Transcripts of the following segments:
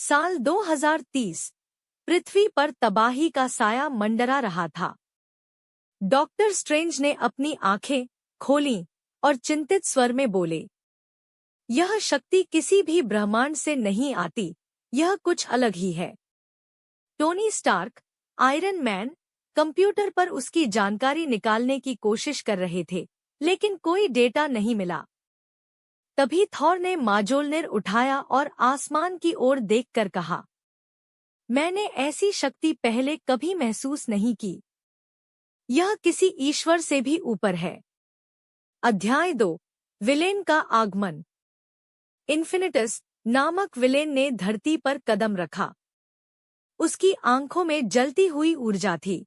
साल 2030 पृथ्वी पर तबाही का साया मंडरा रहा था। डॉक्टर स्ट्रेंज ने अपनी आंखें खोलीं और चिंतित स्वर में बोले, यह शक्ति किसी भी ब्रह्मांड से नहीं आती, यह कुछ अलग ही है। Tony Stark, Iron Man, computer पर उसकी जानकारी निकालने की कोशिश कर रहे थे, लेकिन कोई डेटा नहीं मिला। तभी थॉर ने माजोलनिर उठाया और आसमान की ओर देखकर कहा, मैंने ऐसी शक्ति पहले कभी महसूस नहीं की। यह किसी ईश्वर से भी ऊपर है। अध्याय 2, विलेन का आगमन। इन्फिनिटस नामक विलेन ने धरती पर कदम रखा। उसकी आंखों में जलती हुई ऊर्जा थी।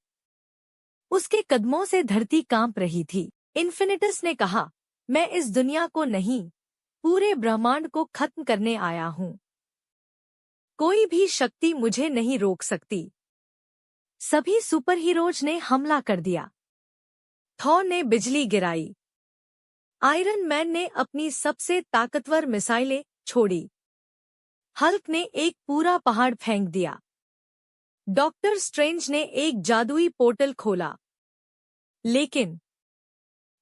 उसके कदमों से धरती कांप रही थी। इन्फिनिटस ने कहा, मैं इस दुनिया को नहीं, पूरे ब्रह्मांड को खत्म करने आया हूँ। कोई भी शक्ति मुझे नहीं रोक सकती। सभी सुपरहीरोज ने हमला कर दिया। थॉर ने बिजली गिराई। आयरन मैन ने अपनी सबसे ताकतवर मिसाइलें छोड़ी। हल्क ने एक पूरा पहाड़ फेंक दिया। डॉक्टर स्ट्रेंज ने एक जादुई पोर्टल खोला। लेकिन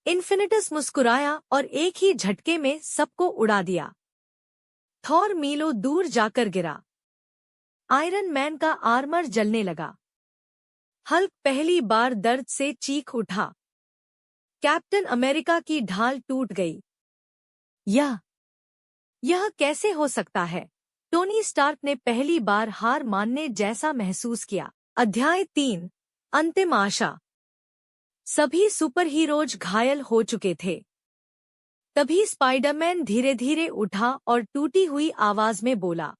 इन्फिनिटस मुस्कुराया और एक ही झटके में सबको उड़ा दिया। थॉर मीलों दूर जाकर गिरा। आयरन मैन का आर्मर जलने लगा। हल्क पहली बार दर्द से चीख उठा। कैप्टन अमेरिका की ढाल टूट गई। यह कैसे हो सकता है? टोनी स्टार्क ने पहली बार हार मानने जैसा महसूस किया। अध्याय 3, अंतिम आशा। सभी सुपरहीरोज घायल हो चुके थे। तभी स्पाइडरमैन धीरे धीरे उठा और टूटी हुई आवाज में बोला,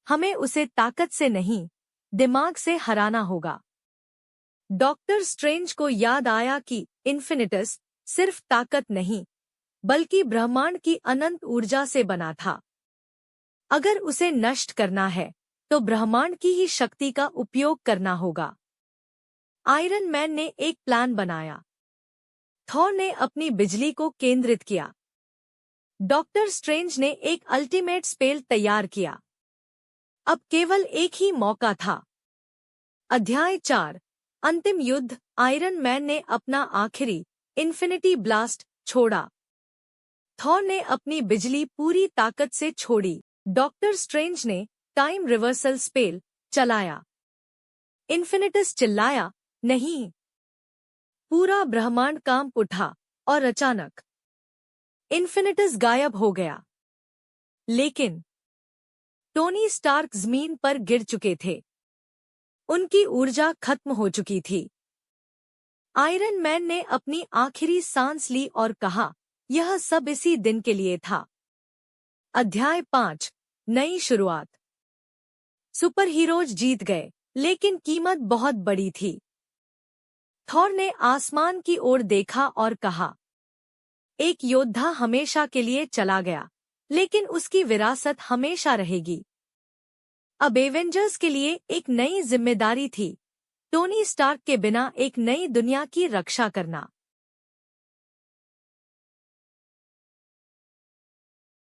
हमें उसे ताकत से नहीं, दिमाग से हराना होगा। डॉक्टर स्ट्रेंज को याद आया कि इन्फिनिटस सिर्फ ताकत नहीं, बल्कि ब्रह्मांड की अनंत ऊर्जा से बना था। अगर उसे नष्ट करना है, तो ब्रह्मांड की ही शक्ति का उपयोग करना होगा। आयरन मैन ने एक प्लान बनाया। थॉर ने अपनी बिजली को केंद्रित किया। डॉक्टर स्ट्रेंज ने एक अल्टीमेट स्पेल तैयार किया। अब केवल एक ही मौका था। अध्याय 4, अंतिम युद्ध। आयरन मैन ने अपना आखिरी इन्फिनिटी ब्लास्ट छोड़ा। थॉर ने अपनी बिजली पूरी ताकत से छोड़ी। डॉक्टर स्ट्रेंज ने टाइम रिवर्सल स्पेल चलाया। इन्फिनिटस चिल्लाया, नहीं। पूरा ब्रह्मांड कांप उठा और अचानक इन्फिनिटस गायब हो गया। लेकिन टोनी स्टार्क जमीन पर गिर चुके थे। उनकी ऊर्जा खत्म हो चुकी थी। आयरन मैन ने अपनी आखिरी सांस ली और कहा, यह सब इसी दिन के लिए था। अध्याय 5, नई शुरुआत। सुपरहीरोज जीत गए, लेकिन कीमत बहुत बड़ी थी। थॉर ने आसमान की ओर देखा और कहा, एक योद्धा हमेशा के लिए चला गया, लेकिन उसकी विरासत हमेशा रहेगी। अब एवेंजर्स के लिए एक नई जिम्मेदारी थी, टोनी स्टार्क के बिना एक नई दुनिया की रक्षा करना।